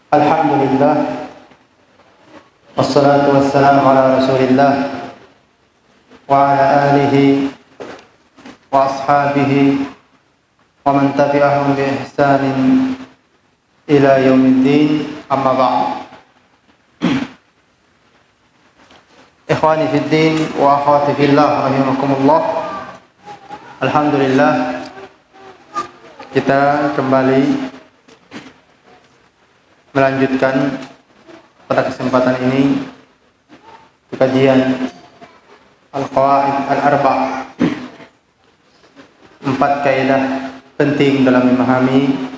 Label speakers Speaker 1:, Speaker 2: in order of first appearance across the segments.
Speaker 1: Alhamdulillah, wassalatu wassalamu ala rasulillah wa ala alihi wa ashabihi wa man tabi'ahum bi ihsanin ila yaumiddin, amma ba'd. Ikhwani fid din wa akhwati fillah rahimakumullah. Alhamdulillah, kita kembali melanjutkan pada kesempatan ini kajian Al-Qawaid Al-Arba', 4 kaidah penting dalam memahami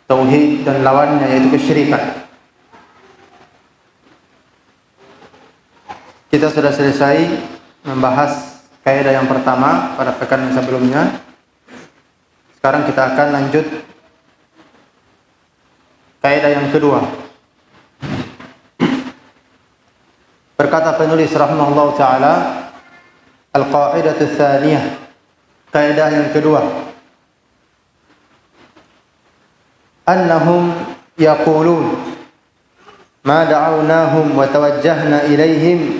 Speaker 1: tauhid dan lawannya, yaitu kesyirikan. Kita sudah selesai membahas kaidah yang pertama pada pekan yang sebelumnya. Sekarang kita akan lanjut kaidah yang kedua. Berkata penulis rahimahullah ta'ala, Al-Qa'idatu Tsaniyah, kaidah yang kedua, annahum yaqulun ma da'awnahum wa tawajjahna ilaihim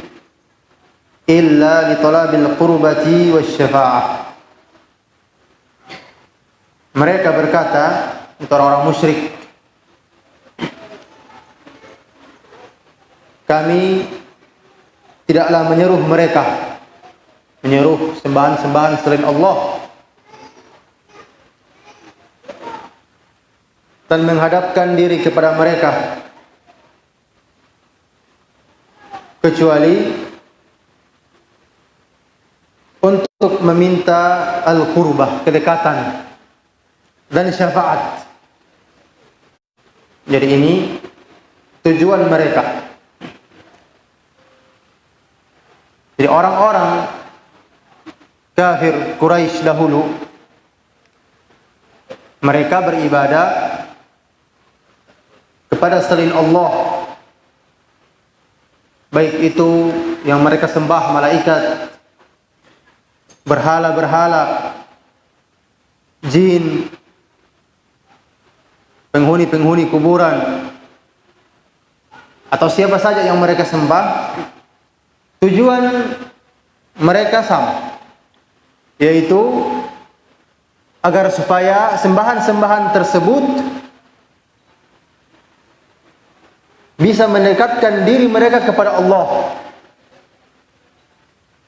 Speaker 1: illa li talabil qurbati wasyafa'ah. Mereka berkata, itu orang-orang musyrik, kami tidaklah menyeruh sembahan-sembahan selain Allah dan menghadapkan diri kepada mereka kecuali untuk meminta al-qurbah, kedekatan dan syafaat. Jadi ini tujuan mereka. Jadi orang-orang kafir Quraisy dahulu, mereka beribadah kepada selain Allah, baik itu yang mereka sembah malaikat, berhala-berhala, jin, penghuni-penghuni kuburan, atau siapa saja yang mereka sembah. Tujuan mereka sama, yaitu agar supaya sembahan-sembahan tersebut bisa mendekatkan diri mereka kepada Allah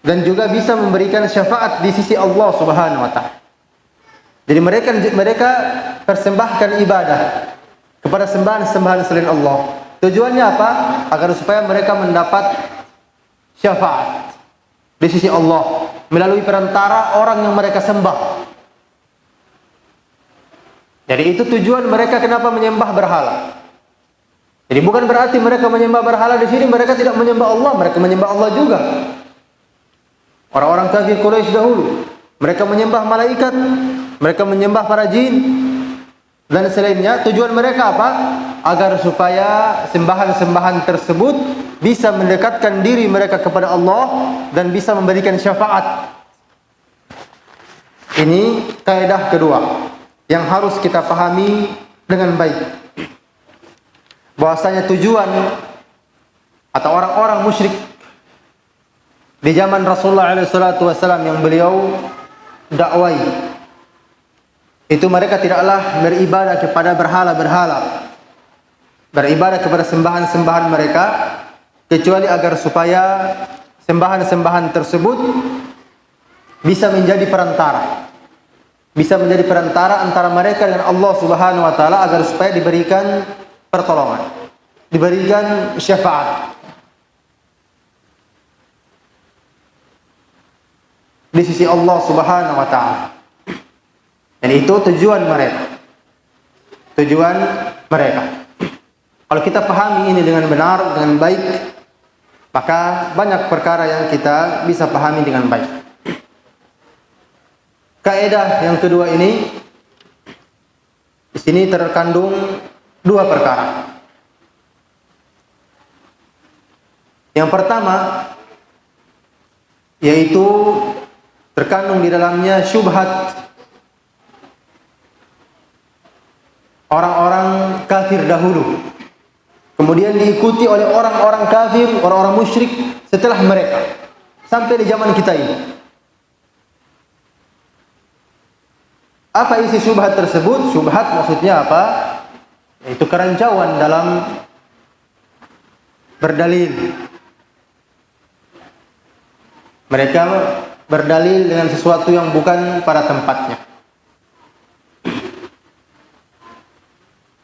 Speaker 1: dan juga bisa memberikan syafaat di sisi Allah Subhanahu wa ta'ala. Jadi mereka persembahkan ibadah kepada sembahan-sembahan selain Allah. Tujuannya apa? Agar supaya mereka mendapat syafaat di sisi Allah melalui perantara orang yang mereka sembah. Jadi itu tujuan mereka kenapa menyembah berhala. Jadi bukan berarti mereka menyembah berhala di sini mereka tidak menyembah Allah, mereka menyembah Allah juga. Orang-orang kafir Quraisy dahulu, mereka menyembah malaikat, mereka menyembah para jin dan selainnya. Tujuan mereka apa? Agar supaya sembahan-sembahan tersebut bisa mendekatkan diri mereka kepada Allah dan bisa memberikan syafaat. Ini kaidah kedua yang harus kita pahami dengan baik. Bahwasanya tujuan atau orang-orang musyrik di zaman Rasulullah SAW yang beliau dakwai, itu mereka tidaklah beribadah kepada berhala-berhala, beribadah kepada sembahan-sembahan mereka, kecuali agar supaya sembahan-sembahan tersebut bisa menjadi perantara, antara mereka dengan Allah Subhanahu wa ta'ala, agar supaya diberikan pertolongan, diberikan syafaat di sisi Allah Subhanahu wa ta'ala. Dan itu tujuan mereka. Kalau kita pahami ini dengan benar, dengan baik, maka banyak perkara yang kita bisa pahami dengan baik. Kaidah yang kedua ini, di sini terkandung 2 perkara. Yang pertama, yaitu terkandung di dalamnya syubhat orang-orang kafir dahulu kemudian diikuti oleh orang-orang kafir, orang-orang musyrik setelah mereka sampai di zaman kita ini. Apa isi syubhat tersebut? Syubhat maksudnya apa? Itu kerancuan dalam berdalil. Mereka berdalil dengan sesuatu yang bukan pada tempatnya.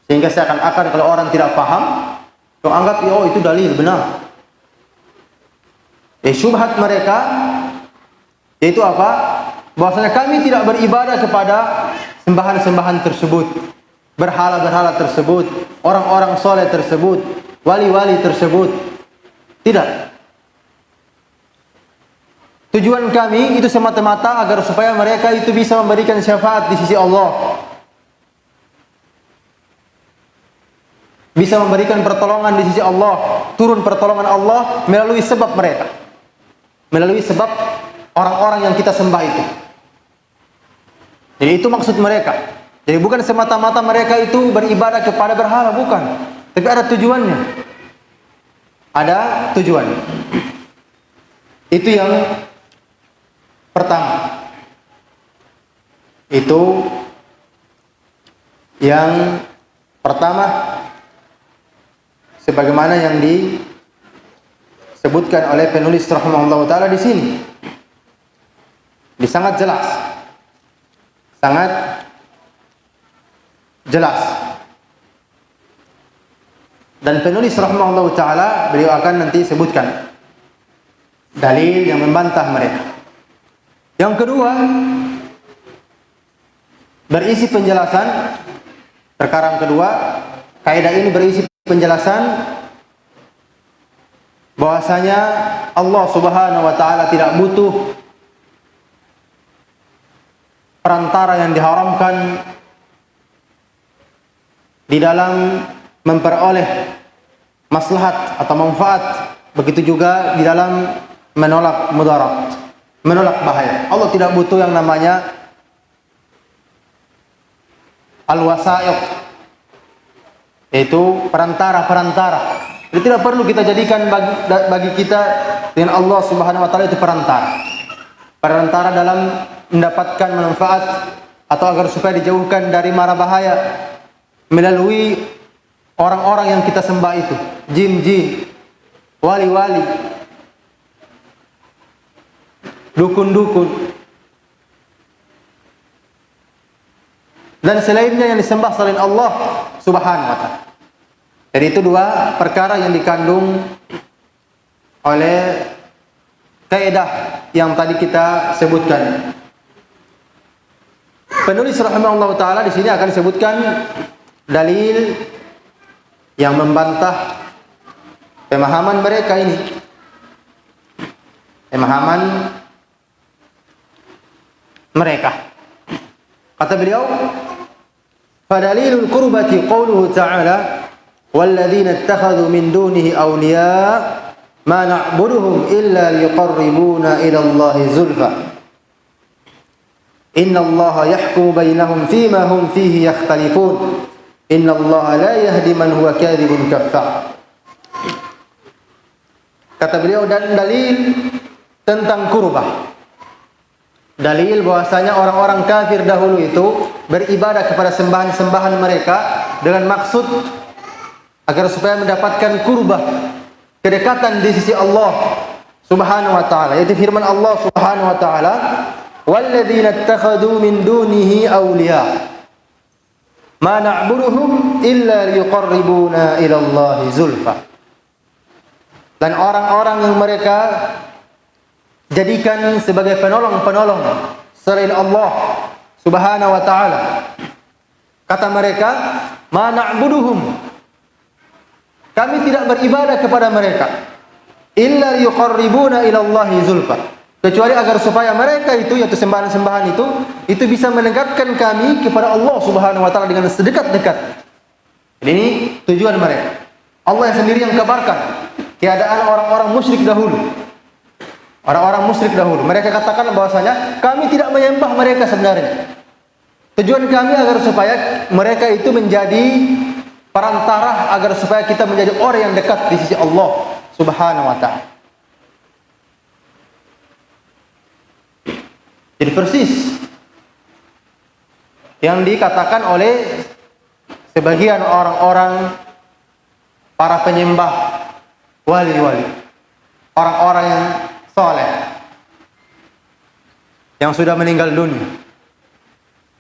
Speaker 1: Sehingga seakan-akan kalau orang tidak paham, dia anggap oh itu dalil benar. Syubhat mereka yaitu apa? Bahwasanya kami tidak beribadah kepada sembahan-sembahan tersebut, berhala-berhala tersebut, orang-orang soleh tersebut, wali-wali tersebut. Tidak. Tujuan kami itu semata-mata agar supaya mereka itu bisa memberikan syafaat di sisi Allah, bisa memberikan pertolongan di sisi Allah, turun pertolongan Allah melalui sebab mereka, melalui sebab orang-orang yang kita sembah itu. Jadi itu maksud mereka. Jadi bukan semata-mata mereka itu beribadah kepada berhala, bukan. Tapi ada tujuannya. Ada tujuan. Itu yang pertama. Itu yang pertama, sebagaimana yang disebutkan oleh penulis rahimahullah taala di sini. Sangat jelas. Sangat jelas. Dan penulis rahimahullah taala beliau akan nanti sebutkan dalil yang membantah mereka. Yang kedua, berisi penjelasan perkara yang kedua, kaidah ini berisi penjelasan bahwasanya Allah Subhanahu wa taala tidak butuh perantara yang diharamkan di dalam memperoleh maslahat atau manfaat, begitu juga di dalam menolak mudarat, menolak bahaya. Allah tidak butuh yang namanya al-wasaiq, yaitu perantara-perantara. Jadi tidak perlu kita jadikan bagi kita dengan Allah Subhanahu wa taala itu perantara. Perantara dalam mendapatkan manfaat atau agar supaya dijauhkan dari mara bahaya melalui orang-orang yang kita sembah itu, jin-jin, wali-wali, dukun-dukun, dan selainnya yang disembah selain Allah Subhanahu wa taala. Jadi itu dua perkara yang dikandung oleh kaidah yang tadi kita sebutkan. Penulis rahimahullah taala di sini akan disebutkan dalil yang membantah pemahaman mereka ini. Pemahaman mereka. Kata beliau, "Fadalilul qurbati qauluhu ta'ala, walladzina ittakhadhu min dunihi awliya ma na'buduhum illa liqarribuna ila Allahi zulfa. Inna Allaha yahkumu bainahum fima hum fihi yakhtalifun. Inna Allaha la yahdi man huwa kadhibun kaffar." Kata beliau, dan dalil tentang kurbah. Dalil bahwasanya orang-orang kafir dahulu itu beribadah kepada sembahan-sembahan mereka dengan maksud agar supaya mendapatkan kurbah, kedekatan di sisi Allah Subhanahu wa taala. Yaitu firman Allah Subhanahu wa taala, "Walladzina ittakhadhu min dunihi awliya ma na'buduhum illa liqarribuna ila Allahi zulfa." Dan orang-orang yang mereka jadikan sebagai penolong-penolong selain Allah Subhanahu wa taala, kata mereka, "Ma na'buduhum." Kami tidak beribadah kepada mereka illa yuqarribuna ila Allahi zulfa, kecuali agar supaya mereka itu, yaitu sembahan-sembahan itu bisa mendekatkan kami kepada Allah Subhanahu wa taala dengan sedekat-dekat. Ini tujuan mereka. Allah yang sendiri yang kabarkan keadaan orang-orang musyrik dahulu. Orang-orang musyrik dahulu, mereka katakan bahwasanya kami tidak menyembah mereka sebenarnya. Tujuan kami agar supaya mereka itu menjadi perantara agar supaya kita menjadi orang yang dekat di sisi Allah Subhanahu wa taala. Jadi persis yang dikatakan oleh sebagian orang-orang para penyembah wali-wali, orang-orang yang soleh yang sudah meninggal dunia.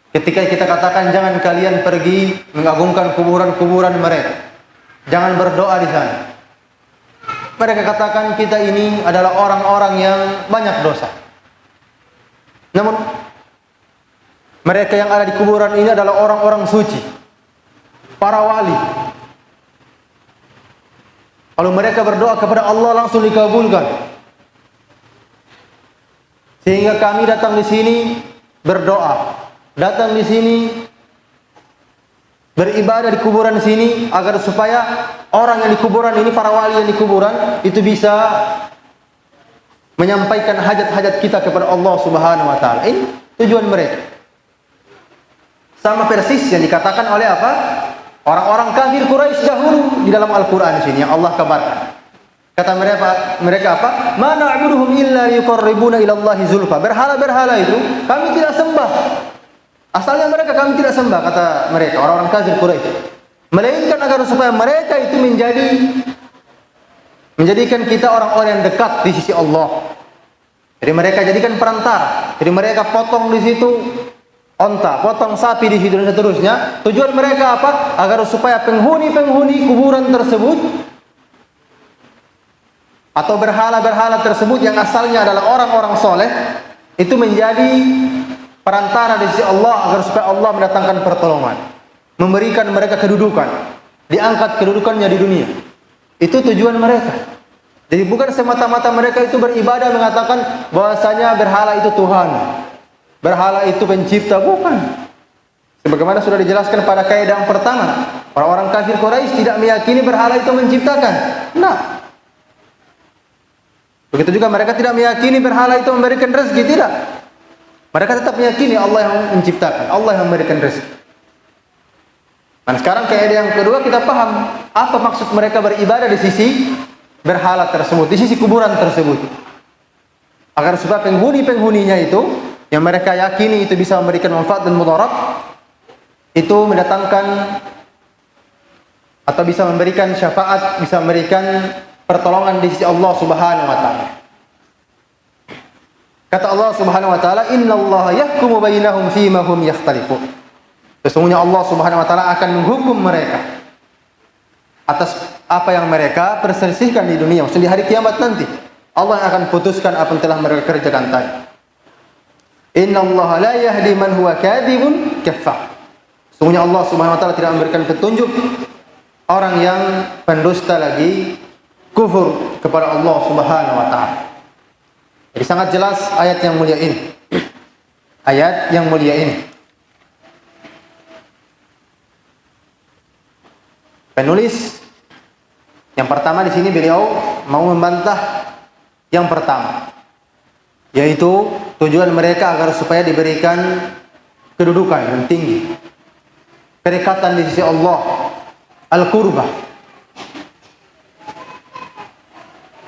Speaker 1: Ketika kita katakan jangan kalian pergi mengagungkan kuburan-kuburan mereka, jangan berdoa di sana, mereka katakan kita ini adalah orang-orang yang banyak dosa. Namun mereka yang ada di kuburan ini adalah orang-orang suci, para wali. Kalau mereka berdoa kepada Allah langsung dikabulkan. Sehingga kami datang di sini berdoa, datang di sini beribadah di kuburan sini agar supaya orang yang di kuburan ini, para wali yang di kuburan itu bisa menyampaikan hajat-hajat kita kepada Allah Subhanahu wa taala. Ini tujuan mereka. Sama persis yang dikatakan oleh apa? Orang-orang kafir Quraisy dahulu di dalam Al-Qur'an sini yang Allah kabarkan. Kata mereka apa? Ma na'buduhum illa yuqarribuna ila Allahi zulfa. Berhala-berhala itu kami tidak sembah. Asalnya mereka kami tidak sembah, kata mereka, orang-orang kafir Quraisy. Melainkan agar supaya mereka itu menjadikan kita orang-orang yang dekat di sisi Allah. Jadi mereka jadikan perantara. Jadi mereka potong di situ onta, potong sapi di situ dan seterusnya. Tujuan mereka apa? Agar supaya penghuni-penghuni kuburan tersebut atau berhala-berhala tersebut yang asalnya adalah orang-orang soleh itu menjadi perantara di sisi Allah agar supaya Allah mendatangkan pertolongan, memberikan mereka kedudukan, diangkat kedudukannya di dunia. Itu tujuan mereka. Jadi bukan semata-mata mereka itu beribadah mengatakan bahwasanya berhala itu Tuhan, berhala itu pencipta, bukan. Sebagaimana sudah dijelaskan pada kaidah yang pertama, orang-orang kafir Quraisy tidak meyakini berhala itu menciptakan. Nah, begitu juga mereka tidak meyakini berhala itu memberikan rezeki, tidak. Mereka tetap meyakini Allah yang menciptakan, Allah yang memberikan rezeki. Dan sekarang kaidah yang kedua kita paham apa maksud mereka beribadah di sisi berhala tersebut, di sisi kuburan tersebut. Agar supaya penghuni-penghuninya itu yang mereka yakini itu bisa memberikan manfaat dan mudarat, itu mendatangkan atau bisa memberikan syafaat, bisa memberikan pertolongan di sisi Allah Subhanahu wa taala. Kata Allah Subhanahu wa taala, "Innallaha yahkumu bainahum fima hum yakhtalifun." Sesungguhnya Allah Subhanahu wa taala akan menghukum mereka atas apa yang mereka perselisihkan di dunia, maksudnya di hari kiamat nanti. Allah yang akan putuskan apa yang telah mereka kerjakan tadi. Innallaha la yahdi man huwa kadhibun kaffar. Sesungguhnya Allah Subhanahu wa taala tidak memberikan petunjuk orang yang pendusta lagi kufur kepada Allah Subhanahu wa taala. Jadi sangat jelas ayat yang mulia ini. Ayat yang mulia ini. Penulis yang pertama di sini beliau mau membantah yang pertama, yaitu tujuan mereka agar supaya diberikan kedudukan yang tinggi, kedekatan di sisi Allah, al-qurbah.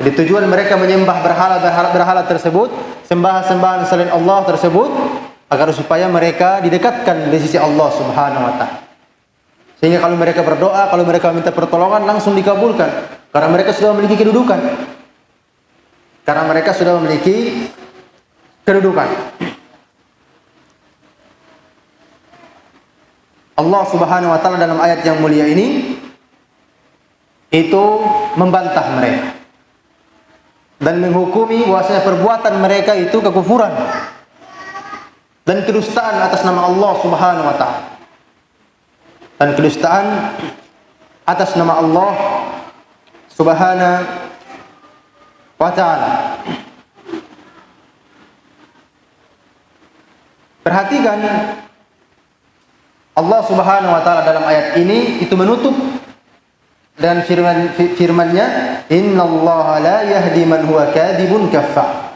Speaker 1: Jadi tujuan mereka menyembah berhala tersebut, sembahan-sembahan selain Allah tersebut, agar supaya mereka didekatkan di sisi Allah Subhanahu wa taala. Sehingga kalau mereka berdoa, kalau mereka minta pertolongan langsung dikabulkan, karena mereka sudah memiliki kedudukan. Karena mereka sudah memiliki kedudukan. Allah Subhanahu wa taala dalam ayat yang mulia ini itu membantah mereka dan menghukumi bahwasanya perbuatan mereka itu kekufuran dan kedustaan atas nama Allah Subhanahu wa taala. Dan kedustaan atas nama Allah Subhanahu wa ta'ala. Perhatikan Allah Subhanahu wa ta'ala dalam ayat ini itu menutup dan firman-Nya, innallaha la yahdi man huwa kadhibun kaffar.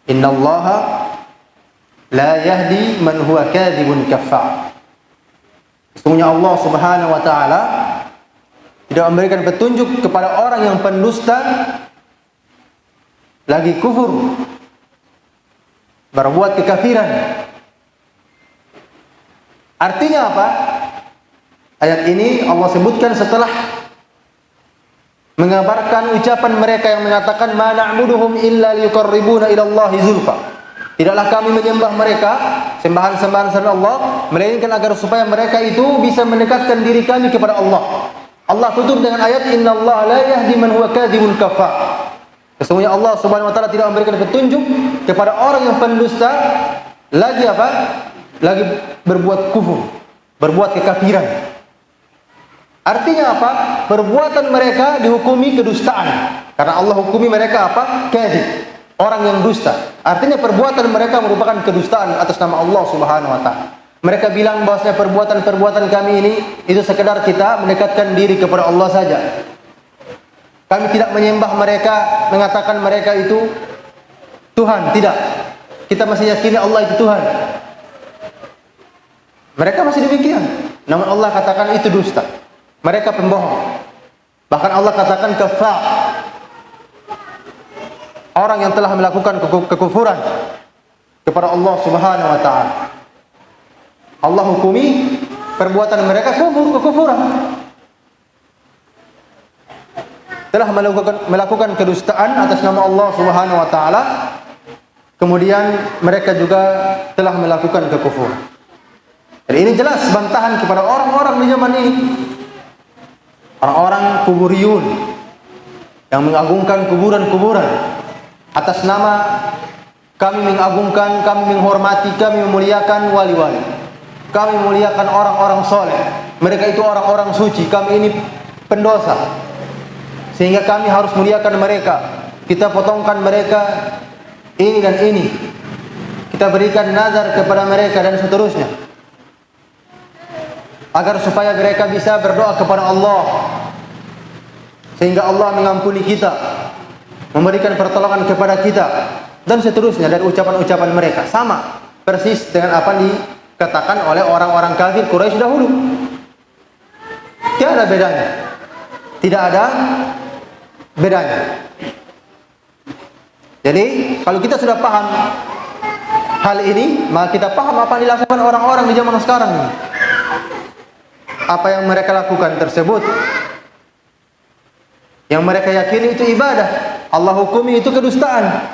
Speaker 1: Innallaha la yahdi man huwa kadhibun kaffar. Sesungguhnya Allah Subhanahu wa taala tidak memberikan petunjuk kepada orang yang pendusta lagi kufur, berbuat kekafiran. Artinya apa? Ayat ini Allah sebutkan setelah mengabarkan ucapan mereka yang mengatakan ma na'buduhum illa liyuqarribuna ila Allahi zulfa. Tidaklah kami menyembah mereka sembahan-sembahan selain Allah melainkan agar supaya mereka itu bisa mendekatkan diri kami kepada Allah. Allah tutup dengan ayat innallaha la yahdi man huwa kadzibul kafar. Sesungguhnya Allah Subhanahu wa taala tidak memberikan petunjuk kepada orang yang pendusta lagi apa? Lagi berbuat kufur, berbuat kekafiran. Artinya apa? Perbuatan mereka dihukumi kedustaan. Karena Allah hukumi mereka apa? Kadzib, orang yang dusta. Artinya perbuatan mereka merupakan kedustaan atas nama Allah Subhanahu wa taala. Mereka bilang bahwasanya perbuatan-perbuatan kami ini itu sekedar kita mendekatkan diri kepada Allah saja. Kami tidak menyembah mereka, mengatakan mereka itu Tuhan, tidak. Kita masih yakini Allah itu Tuhan. Mereka masih demikian. Namun Allah katakan itu dusta. Mereka pembohong. Bahkan Allah katakan kafar. Orang yang telah melakukan kekufuran kepada Allah Subhanahu wa taala. Allah hukumi perbuatan mereka kekufuran. Telah melakukan kedustaan atas nama Allah Subhanahu wa taala. Kemudian mereka juga telah melakukan kekufuran. Dan ini jelas bantahan kepada orang-orang di zaman ini. Orang-orang kuburiyun yang mengagungkan kuburan-kuburan atas nama kami mengagungkan, kami menghormati, kami memuliakan wali-wali. Kami memuliakan orang-orang soleh. Mereka itu orang-orang suci. Kami ini pendosa. Sehingga kami harus muliakan mereka. Kita potongkan mereka ini dan ini. Kita berikan nazar kepada mereka dan seterusnya. Agar supaya mereka bisa berdoa kepada Allah. Sehingga Allah mengampuni kita. Memberikan pertolongan kepada kita. Dan seterusnya dari ucapan-ucapan mereka. Sama persis dengan apa dikatakan oleh orang-orang kafir Quraisy dahulu. Tidak ada bedanya. Tidak ada bedanya. Jadi kalau kita sudah paham hal ini, maka kita paham apa yang dilakukan orang-orang di zaman sekarang ini. Apa yang mereka lakukan tersebut, yang mereka yakini itu ibadah, Allah hukumi itu kedustaan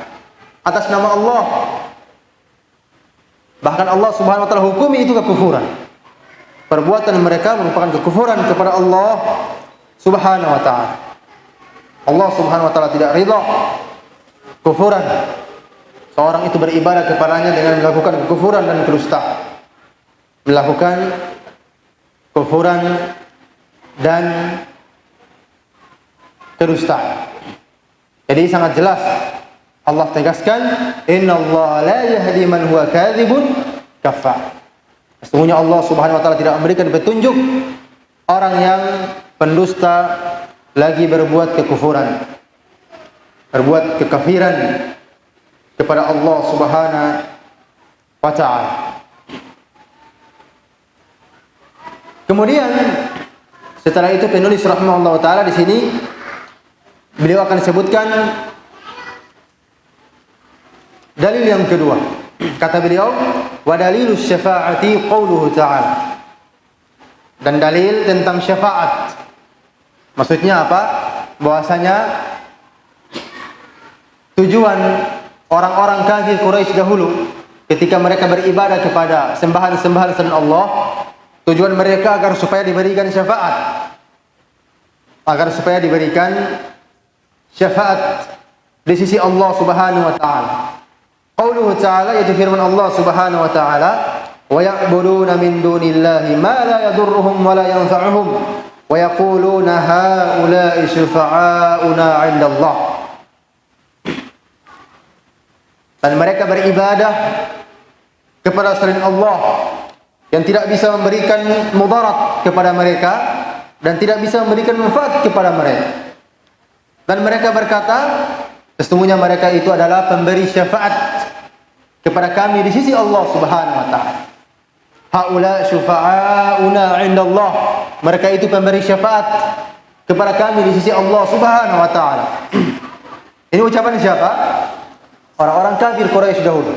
Speaker 1: atas nama Allah. Bahkan Allah Subhanahu wa taala hukumi itu kekufuran. Perbuatan mereka merupakan kekufuran kepada Allah Subhanahu wa taala. Allah Subhanahu wa taala tidak ridha kufuran seorang itu beribadah kepadanya dengan melakukan kekufuran dan kedustaan. Melakukan kufuran dan kedustaan. Jadi sangat jelas Allah tegaskan innallaha la yahdi man huwa kadzibun kafar. Sesungguhnya Allah Subhanahu wa taala tidak memberikan petunjuk orang yang pendusta lagi berbuat kekufuran, berbuat kekafiran kepada Allah Subhanahu wa taala. Kemudian setelah itu penulis rahimahullah taala di sini beliau akan sebutkan dalil yang kedua. Kata beliau, wa dalilus syafa'ati qauluhu ta'ala. Dan dalil tentang syafaat. Maksudnya apa? Bahwasanya tujuan orang-orang kafir Quraisy dahulu ketika mereka beribadah kepada sembahan-sembahan selain Allah, tujuan mereka agar supaya diberikan syafaat. Agar supaya diberikan syafaat di sisi Allah Subhanahu wa taala. Qauluhu ta'ala, yaitu firman Allah Subhanahu wa taala, wa ya'buduna min dunillahi ma la yadurruhum wa la yanfa'uhum wa yaquluna haula'i syufa'auna 'inda Allah. Dan mereka beribadah kepada selain Allah yang tidak bisa memberikan mudarat kepada mereka dan tidak bisa memberikan manfaat kepada mereka. Dan mereka berkata, sesungguhnya mereka itu adalah pemberi syafaat kepada kami di sisi Allah Subhanahu wa taala. Haula syufa'auna 'indallah. Mereka itu pemberi syafaat kepada kami di sisi Allah Subhanahu wa taala. Ini ucapan siapa? Orang-orang kafir Quraisy dahulu.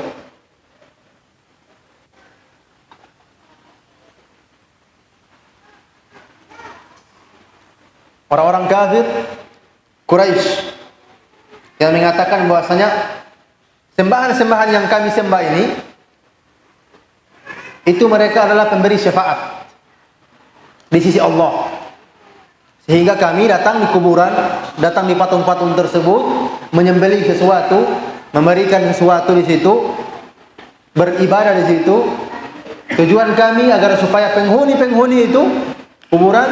Speaker 1: Orang-orang kafir Quraisy yang mengatakan bahwasanya sembahan-sembahan yang kami sembah ini itu mereka adalah pemberi syafaat di sisi Allah. Sehingga kami datang di kuburan, datang di patung-patung tersebut, menyembelih sesuatu, memberikan sesuatu di situ, beribadah di situ. Tujuan kami agar supaya penghuni-penghuni itu kuburan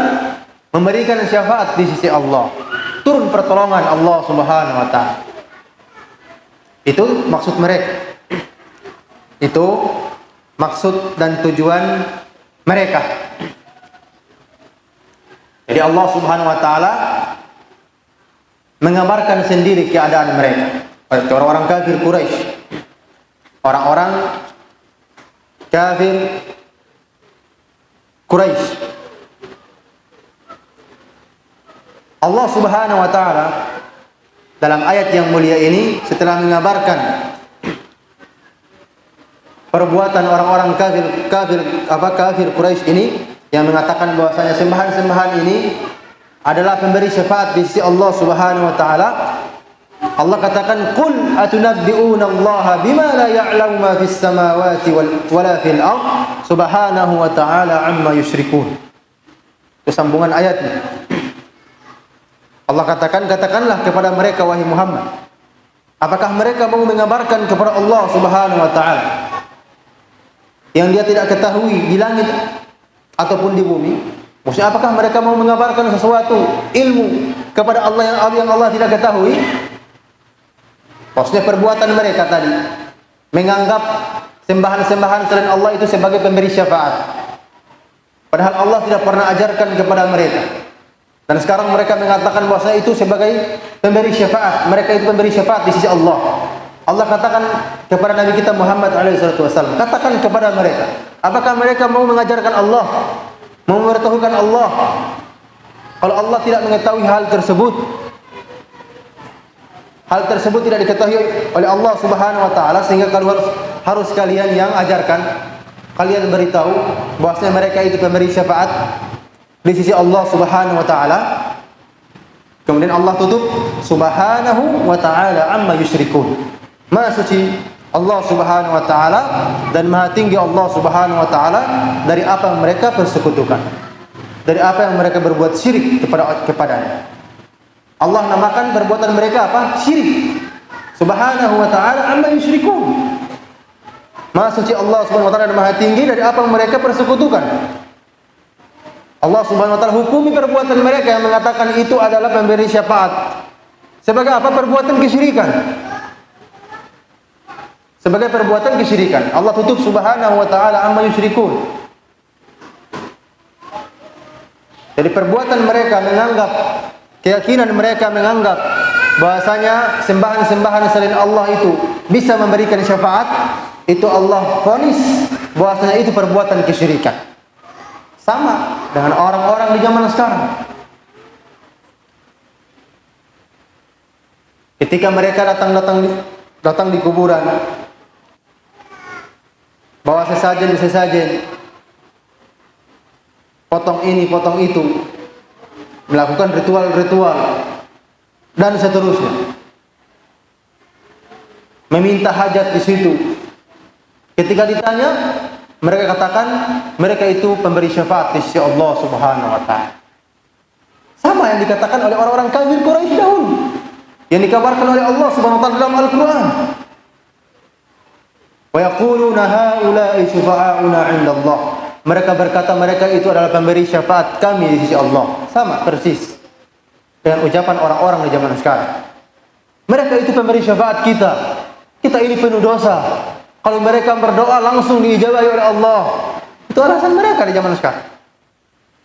Speaker 1: memberikan syafaat di sisi Allah. Turun pertolongan Allah Subhanahu wa taala. Itu maksud mereka. Itu maksud dan tujuan mereka. Jadi Allah Subhanahu wa taala menggambarkan sendiri keadaan mereka. Orang-orang kafir Quraisy. Orang-orang kafir Quraisy. Allah Subhanahu wa taala dalam ayat yang mulia ini setelah mengabarkan perbuatan orang-orang kafir Quraisy ini yang mengatakan bahwasanya sembahan-sembahan ini adalah pemberi syafaat di sisi Allah Subhanahu wa taala. Allah katakan, "Qul atunabbi'una Allah bima la ya'lamu ma fis samawati wala fil ard subhanahu wa ta'ala amma yusyrikun." Itu sambungan ayatnya. Allah katakan, katakanlah kepada mereka wahai Muhammad, apakah mereka mau mengabarkan kepada Allah Subhanahu wa taala yang dia tidak ketahui di langit ataupun di bumi? Maksudnya apakah mereka mau mengabarkan sesuatu ilmu kepada Allah yang Allah tidak ketahui? Maksudnya perbuatan mereka tadi menganggap sembahan-sembahan selain Allah itu sebagai pemberi syafaat. Padahal Allah tidak pernah ajarkan kepada mereka. Dan sekarang mereka mengatakan bahwa itu sebagai pemberi syafaat. Mereka itu pemberi syafaat di sisi Allah. Allah katakan kepada Nabi kita Muhammad SAW, katakan kepada mereka, apakah mereka mau mengajarkan Allah, mau memberitahukan Allah, kalau Allah tidak mengetahui hal tersebut? Hal tersebut tidak diketahui oleh Allah Subhanahu wa taala, sehingga harus kalian yang ajarkan, kalian beritahu bahwasanya mereka itu pemberi syafaat di sisi Allah Subhanahu wa taala. Kemudian Allah tutup, Subhanahu wa taala amma yusyrikun. Maha suci Allah Subhanahu wa taala dan maha tinggi Allah Subhanahu wa taala dari apa yang mereka persekutukan, dari apa yang mereka berbuat syirik kepadanya. Allah namakan perbuatan mereka apa? Syirik. Subhanahu wa ta'ala amma yusyrikun. Maha suci Allah Subhanahu wa ta'ala dan maha tinggi dari apa yang mereka persekutukan. Allah Subhanahu wa ta'ala hukumi perbuatan mereka yang mengatakan itu adalah pemberi syafaat sebagai apa? Perbuatan kesyirikan. Sebagai perbuatan kesyirikan. Allah tutup Subhanahu wa ta'ala amma yusyrikun. Jadi perbuatan mereka menganggap, keyakinan mereka menganggap bahasanya sembahan-sembahan selain Allah itu bisa memberikan syafaat, itu Allah vonis bahasanya itu perbuatan kesyirikan. Sama dengan orang-orang di zaman sekarang. Ketika mereka datang di kuburan, bawa sesajen, potong ini, potong itu, melakukan ritual-ritual dan seterusnya, meminta hajat di situ. Ketika ditanya, mereka katakan mereka itu pemberi syafaat di sisi Allah Subhanahu wa taala. Sama yang dikatakan oleh orang-orang kafir Quraisy dahulu, yang dikabarkan oleh Allah Subhanahu wa taala dalam Al-Qur'an. Wa yaquluna haula'i syufa'auna 'indallah. Mereka berkata mereka itu adalah pemberi syafaat kami di sisi Allah. Sama persis dengan ucapan orang-orang di zaman sekarang. Mereka itu pemberi syafaat kita. Kita ini penuh dosa. Kalau mereka berdoa langsung diijabahi oleh Allah. Itu alasan mereka di zaman sekarang.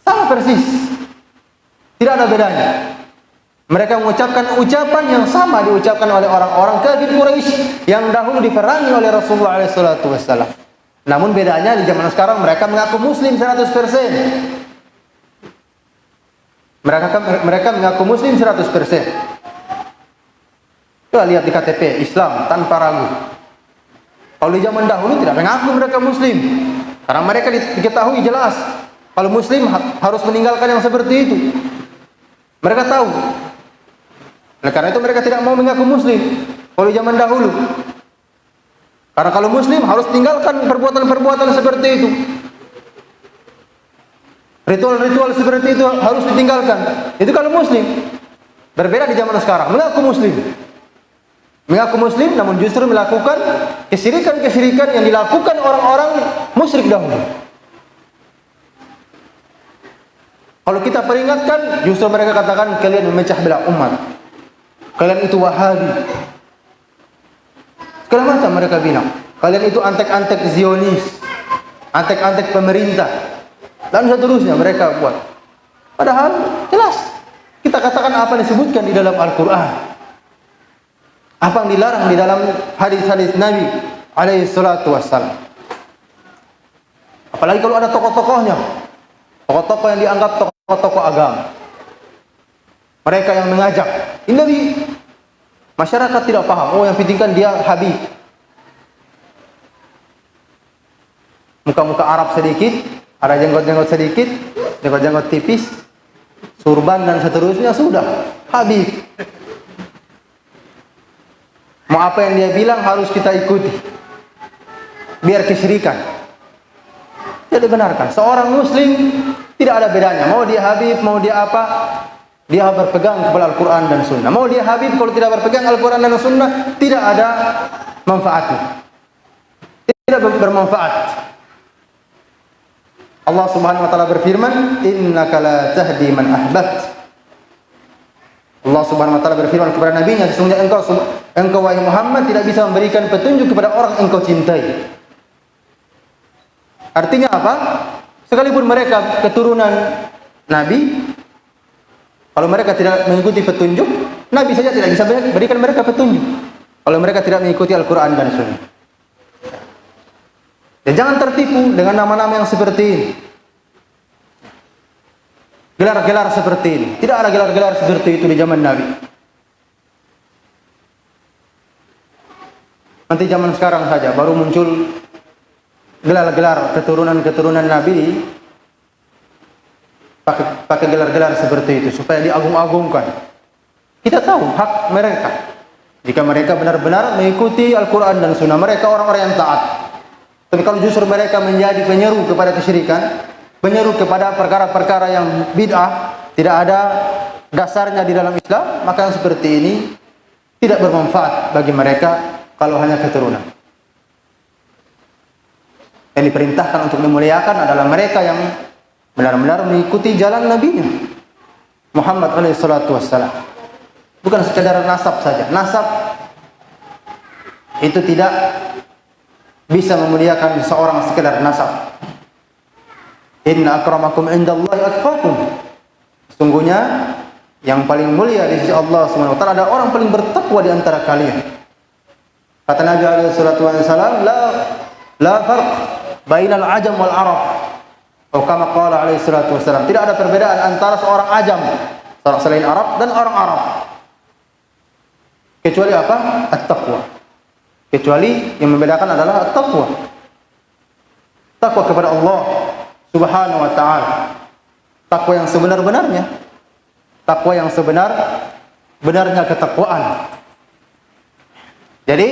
Speaker 1: Sama persis. Tidak ada bedanya. Mereka mengucapkan ucapan yang sama diucapkan oleh orang-orang kafir Quraisy yang dahulu diperangi oleh Rasulullah SAW. Namun bedanya di zaman sekarang mereka mengaku muslim 100%. Mereka mengaku muslim 100%. Coba lihat di KTP Islam tanpa ragu. Kalau di zaman dahulu tidak mengaku mereka muslim. Karena mereka diketahui jelas kalau muslim harus meninggalkan yang seperti itu. Mereka tahu. Oleh karena itu mereka tidak mau mengaku muslim kalau zaman dahulu. Karena kalau muslim harus tinggalkan perbuatan-perbuatan seperti itu. Ritual-ritual seperti itu harus ditinggalkan. Itu kalau muslim. Berbeda di zaman sekarang, mengaku muslim. Mengaku muslim namun justru melakukan kesyirikan-kesyirikan yang dilakukan orang-orang musyrik dahulu. Kalau kita peringatkan, justru mereka katakan kalian memecah belah umat. Kalian itu Wahabi. Segala macam mereka bilang. Kalian itu antek-antek Zionis, antek-antek pemerintah, dan seterusnya mereka buat. Padahal jelas kita katakan apa yang disebutkan di dalam Al-Quran, apa yang dilarang di dalam hadis-hadis Nabi alaihi salatu wassalam. Apalagi kalau ada tokoh-tokohnya, tokoh-tokoh yang dianggap tokoh-tokoh agama, mereka yang mengajak. Ini masyarakat tidak paham. Oh, yang penting kan dia Habib. Muka-muka Arab sedikit, ada jenggot-jenggot sedikit, jenggot-jenggot tipis, surban dan seterusnya, sudah Habib. Mau apa yang dia bilang harus kita ikuti. Biar kesyirikan. Tidak dibenarkan. Seorang muslim tidak ada bedanya. Mau dia Habib, mau dia apa, dia berpegang kepada Al-Quran dan Sunnah. Mau dia Habib, kalau tidak berpegang Al-Quran dan Sunnah, tidak ada manfaatnya. Tidak bermanfaat. Allah Subhanahu wa taala berfirman, "Innaka la tahdi man ahbabt." Allah Subhanahu wa taala berfirman kepada nabinya, sesungguhnya engkau wahai Muhammad tidak bisa memberikan petunjuk kepada orang yang engkau cintai. Artinya apa? Sekalipun mereka keturunan nabi, kalau mereka tidak mengikuti petunjuk, nabi saja tidak bisa berikan mereka petunjuk. Kalau mereka tidak mengikuti Al-Quran dan Sunnah. Dan jangan tertipu dengan nama-nama yang seperti ini. Gelar-gelar seperti ini. Tidak ada gelar-gelar seperti itu di zaman Nabi. Nanti zaman sekarang saja baru muncul gelar-gelar keturunan Nabi, pakai gelar-gelar seperti itu supaya diagung-agungkan. Kita tahu hak mereka. Jika mereka benar-benar mengikuti Al-Quran dan Sunnah, mereka orang-orang yang taat. Tapi kalau justru mereka menjadi penyeru kepada kesyirikan, penyeru kepada perkara-perkara yang bid'ah, tidak ada dasarnya di dalam Islam, maka yang seperti ini tidak bermanfaat bagi mereka kalau hanya keturunan. Yang diperintahkan untuk dimuliakan adalah mereka yang benar-benar mengikuti jalan Nabi-Nya Muhammad alaihissalatu wassalam. Bukan sekadar nasab saja. Nasab itu tidak bisa memuliakan seorang sekadar nasab. Inna akramakum indallahi atqakum. Sungguhnya yang paling mulia di sisi Allah Subhanahu wa taala ada orang paling bertakwa di antara kalian. Kata Nabi alaihi salatu wasallam, la farq bainal ajam wal arab. Atau kama qala alaihi salatu wasallam, tidak ada perbedaan antara seorang ajam, seorang selain Arab dan orang Arab. Kecuali apa? At-taqwa. Kecuali yang membedakan adalah at-taqwa. Takwa kepada Allah Subhanahu wa taala. Takwa yang sebenar-benarnya. Takwa yang sebenar-benarnya ketakwaan. Jadi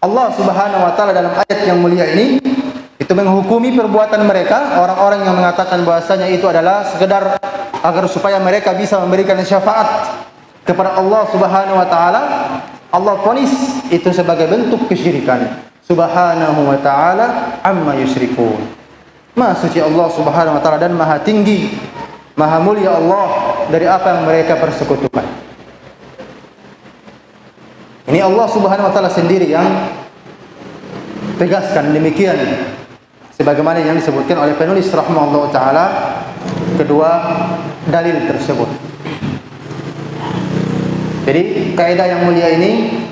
Speaker 1: Allah Subhanahu wa taala dalam ayat yang mulia ini itu menghukumi perbuatan mereka, orang-orang yang mengatakan bahasanya itu adalah sekedar agar supaya mereka bisa memberikan syafaat kepada Allah Subhanahu wa taala. Allah vonis itu sebagai bentuk kesyirikan. Subhanahu wa taala amma yusyrikun. Maha suci Allah Subhanahu wa taala dan maha tinggi, maha mulia Allah dari apa yang mereka persekutukan. Ini Allah Subhanahu wa taala sendiri yang tegaskan demikian, sebagaimana yang disebutkan oleh penulis rahimahullah taala kedua dalil tersebut. Jadi kaidah yang mulia ini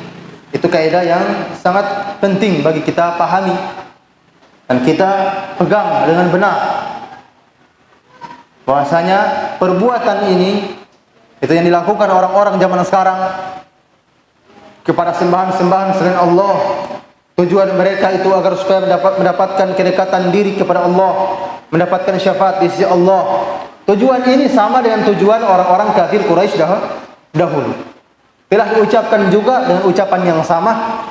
Speaker 1: itu kaidah yang sangat penting bagi kita pahami dan kita pegang dengan benar bahwasanya perbuatan ini itu yang dilakukan orang-orang zaman sekarang kepada sembahan-sembahan selain Allah. Tujuan mereka itu agar supaya mendapatkan kedekatan diri kepada Allah, mendapatkan syafaat di sisi Allah. Tujuan ini sama dengan tujuan orang-orang kafir Quraisy dahulu. Telah diucapkan juga dengan ucapan yang sama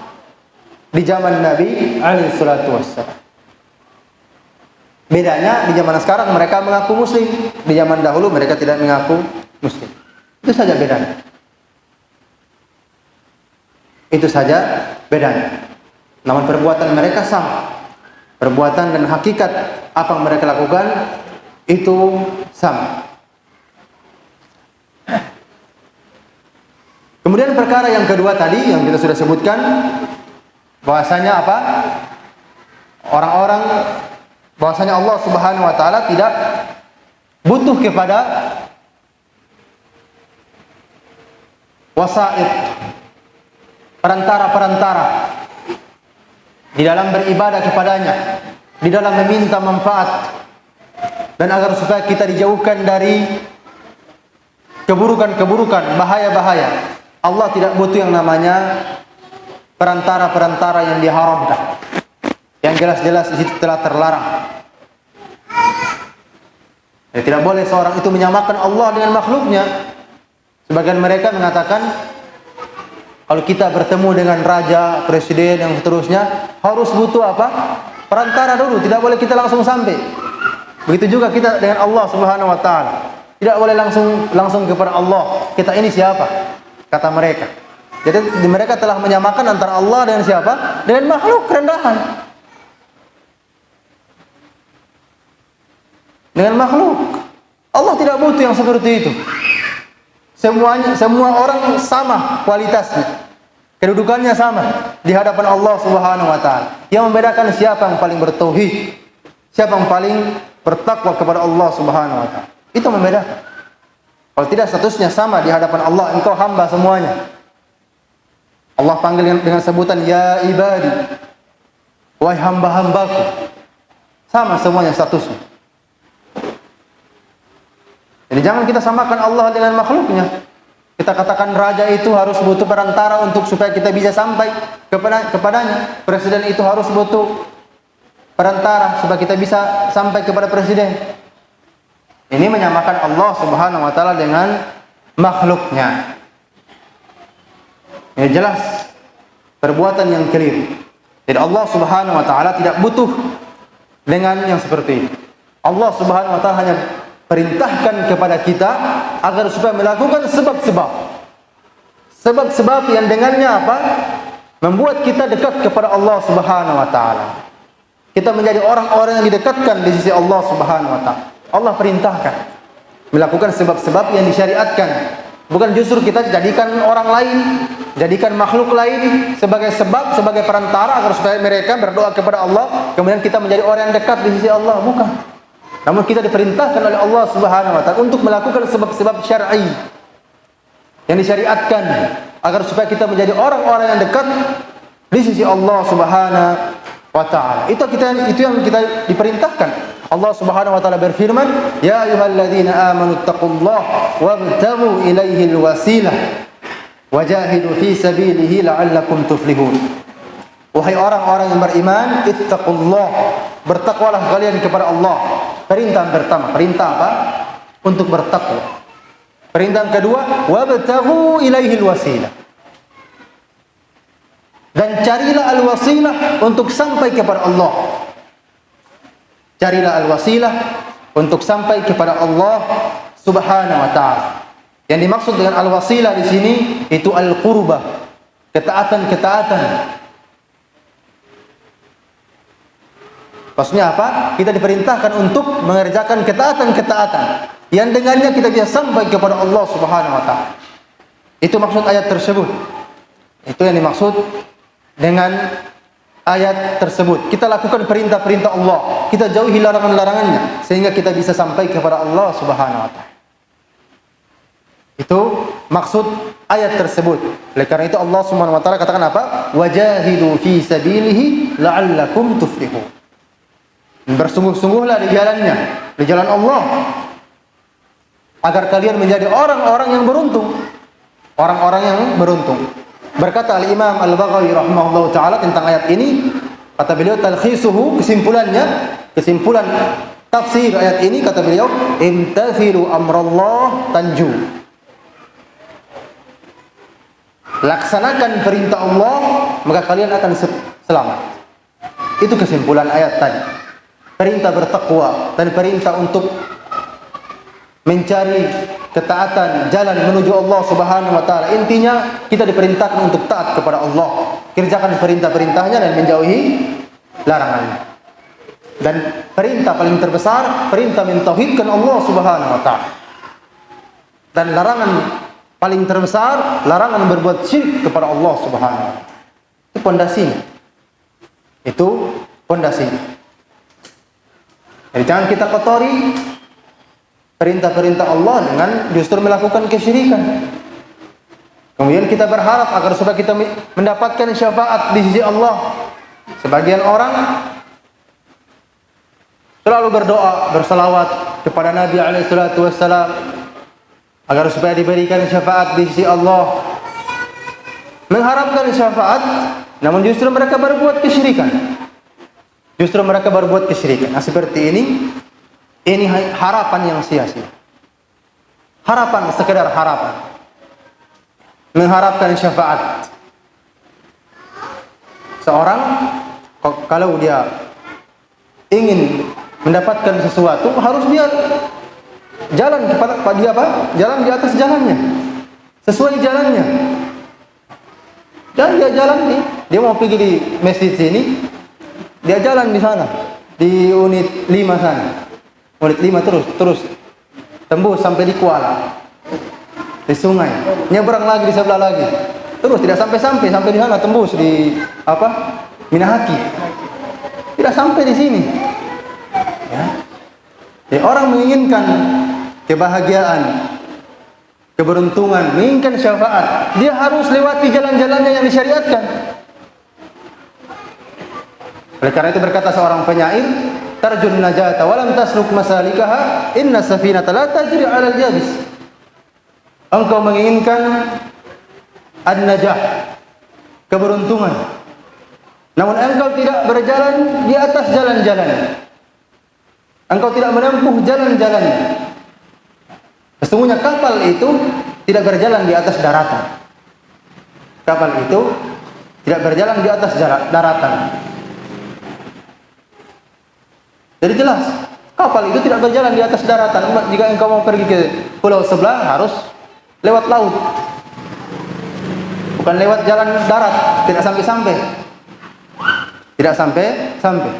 Speaker 1: di zaman Nabi alaihi salatu wassalam. Bedanya di zaman sekarang mereka mengaku muslim, di zaman dahulu mereka tidak mengaku muslim. Itu saja bedanya. Itu saja bedanya. Namun perbuatan mereka sama. Perbuatan dan hakikat apa yang mereka lakukan itu sama. Kemudian perkara yang kedua tadi yang kita sudah sebutkan bahwasanya apa? Orang-orang bahwasanya Allah Subhanahu wa taala tidak butuh kepada wasaid, perantara-perantara di dalam beribadah kepadanya, di dalam meminta manfaat, dan agar supaya kita dijauhkan dari keburukan-keburukan, bahaya-bahaya. Allah tidak butuh yang namanya perantara-perantara yang diharamkan. Yang jelas-jelas di situ telah terlarang. Ya, tidak boleh seorang itu menyamakan Allah dengan makhluknya. Sebagian mereka mengatakan kalau kita bertemu dengan raja, presiden yang seterusnya harus butuh apa? Perantara dulu, tidak boleh kita langsung sampai. Begitu juga kita dengan Allah Subhanahu wa taala. Tidak boleh langsung kepada Allah. Kita ini siapa? Kata mereka. Jadi mereka telah menyamakan antara Allah dengan siapa? Dengan makhluk rendahan. Dengan makhluk. Allah tidak butuh yang seperti itu. Semua orang sama kualitasnya. Kedudukannya sama di hadapan Allah Subhanahu wa taala. Yang membedakan siapa yang paling bertauhid, siapa yang paling bertakwa kepada Allah Subhanahu wa taala. Itu membedakan. Kalau tidak statusnya sama di hadapan Allah, engkau hamba semuanya. Allah panggil dengan sebutan ya ibadi. Wahai hamba-hambaku. Sama semuanya statusnya. Jadi jangan kita samakan Allah dengan makhluknya. Kita katakan raja itu harus butuh perantara untuk supaya kita bisa sampai kepadanya. Presiden itu harus butuh perantara supaya kita bisa sampai kepada presiden. Ini menyamakan Allah Subhanahu wa taala dengan makhluknya. Ini jelas perbuatan yang keliru. Jadi Allah Subhanahu wa taala tidak butuh dengan yang seperti itu. Allah Subhanahu wa taala hanya perintahkan kepada kita agar supaya melakukan sebab-sebab. Sebab-sebab yang dengannya apa? Membuat kita dekat kepada Allah Subhanahu wa taala. Kita menjadi orang-orang yang didekatkan di sisi Allah Subhanahu wa taala. Allah perintahkan melakukan sebab-sebab yang disyariatkan. Bukan justru kita jadikan orang lain, jadikan makhluk lain sebagai sebab, sebagai perantara agar supaya mereka berdoa kepada Allah, kemudian kita menjadi orang yang dekat di sisi Allah. Bukan. Namun kita diperintahkan oleh Allah Subhanahu wa taala untuk melakukan sebab-sebab syar'i yang disyariatkan agar supaya kita menjadi orang-orang yang dekat di sisi Allah Subhanahu wa taala. Itu yang kita diperintahkan. Allah Subhanahu wa taala berfirman, "Ya ayyuhalladzina amanu taqullaha wabtaghu ilaihil wasilah wajahidu fi sabilihi la'allakum tuflihun." Wahai orang-orang yang beriman, ittaqullah, bertakwalah kalian kepada Allah. Perintah pertama, perintah apa? Untuk bertakwa. Perintah kedua, wabtaghu ilaihil wasilah. Dan carilah al-wasilah untuk sampai kepada Allah. Carilah al-wasilah untuk sampai kepada Allah Subhanahu wa taala. Yang dimaksud dengan al-wasilah di sini itu al-qurbah, ketaatan-ketaatan. Maksudnya apa? Kita diperintahkan untuk mengerjakan ketaatan-ketaatan yang dengannya kita bisa sampai kepada Allah Subhanahu wa taala. Itu maksud ayat tersebut. Itu yang dimaksud dengan ayat tersebut. Kita lakukan perintah-perintah Allah, kita jauhi larangan-larangannya sehingga kita bisa sampai kepada Allah Subhanahu wa taala. Itu maksud ayat tersebut. Oleh karena itu Allah Subhanahu wa taala katakan apa? Wajahidu fi sabilihi la'allakum tuflihun. Bersungguh-sungguhlah di jalannya, di jalan Allah, agar kalian menjadi orang-orang yang beruntung. Orang-orang yang beruntung. Berkata Al-Imam Al-Baghawi rahimahullah ta'ala tentang ayat ini, kata beliau, talkhisuhu, kesimpulan tafsir ayat ini, kata beliau, imtathilu amrallah tanju. Laksanakan perintah Allah, maka kalian akan selamat. Itu kesimpulan ayat tadi. Perintah bertakwa dan perintah untuk mencari ketaatan, jalan menuju Allah Subhanahu wa taala. Intinya kita diperintahkan untuk taat kepada Allah, kerjakan perintah-perintahnya dan menjauhi larangannya. Dan perintah paling terbesar, perintah mentauhidkan Allah Subhanahu wa taala. Dan larangan paling terbesar, larangan berbuat syirik kepada Allah Subhanahu wa taala. Itu pondasinya. Itu pondasinya. Jadi jangan kita kotori perintah-perintah Allah dengan justru melakukan kesyirikan. Kemudian kita berharap agar supaya kita mendapatkan syafaat di sisi Allah. Sebagian orang selalu berdoa, berselawat kepada Nabi SAW agar supaya diberikan syafaat di sisi Allah, mengharapkan syafaat, namun justru mereka berbuat kesyirikan. Justru mereka berbuat kesyirikan. Nah, seperti ini harapan yang sia-sia. Harapan, sekedar harapan. Mengharapkan syafaat. Seorang kalau dia ingin mendapatkan sesuatu, harus dia jalan kepada dia apa? Jalan di atas jalannya. Sesuai jalannya. Dan dia jalan dia mau pergi di masjid sini, dia jalan di sana, di unit 5 sana. Unit 5 terus tembus sampai di Kuala, di sungai, nyebrang lagi di sebelah lagi, terus tidak sampai di sana, tembus di Minahaki, tidak sampai di sini. Ya. Jadi orang menginginkan kebahagiaan, keberuntungan, menginginkan syafaat, dia harus lewati jalan-jalannya yang disyariatkan. Oleh karena itu berkata seorang penyair, tarjun najata walam tasluk masalikaha, inna safinata la tajri 'alal jabis. Engkau menginginkan an-najah, keberuntungan, namun engkau tidak berjalan di atas jalan-jalan. Engkau tidak menempuh jalan-jalan. Sesungguhnya kapal itu tidak berjalan di atas daratan. Kapal itu tidak berjalan di atas daratan. Jadi jelas, kapal itu tidak berjalan di atas daratan. Jika engkau mau pergi ke pulau sebelah, harus lewat laut. Bukan lewat jalan darat, tidak sampai-sampai. Tidak sampai-sampai.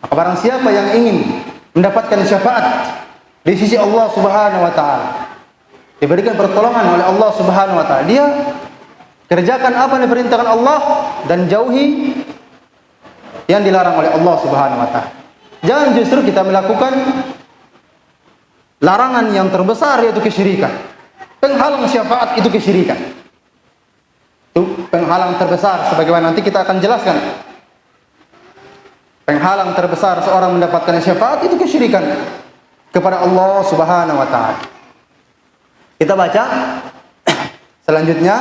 Speaker 1: Maka barang siapa yang ingin mendapatkan syafaat di sisi Allah Subhanahu wa taala, diberikan pertolongan oleh Allah Subhanahu wa taala, dia kerjakan apa yang diperintahkan Allah dan jauhi yang dilarang oleh Allah Subhanahu wa taala. Jangan justru kita melakukan larangan yang terbesar, yaitu kesyirikan. Penghalang syafaat itu kesyirikan. Itu penghalang terbesar, sebagaimana nanti kita akan jelaskan. Penghalang terbesar seorang mendapatkan syafaat itu kesyirikan kepada Allah Subhanahu wa taala. Kita baca selanjutnya,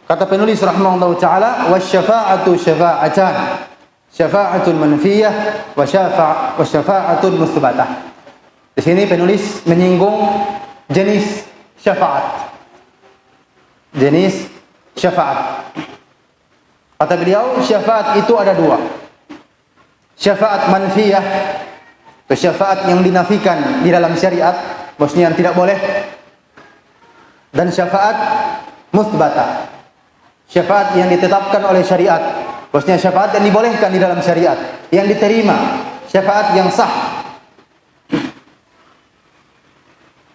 Speaker 1: kata penulis rahimahullahu taala, wasyafa'atu syafa'atan. Syafa'atul manfiyah wa syafa'atul musbatah. Di sini penulis menyinggung jenis syafaat. Jenis syafaat. Kata beliau, syafaat itu ada 2. Syafaat manfiyah, itu syafaat yang dinafikan di dalam syariat, maksudnya yang tidak boleh. Dan syafaat musbatah, syafaat yang ditetapkan oleh syariat. Maksudnya syafaat yang dibolehkan di dalam syariat, yang diterima, syafaat yang sah.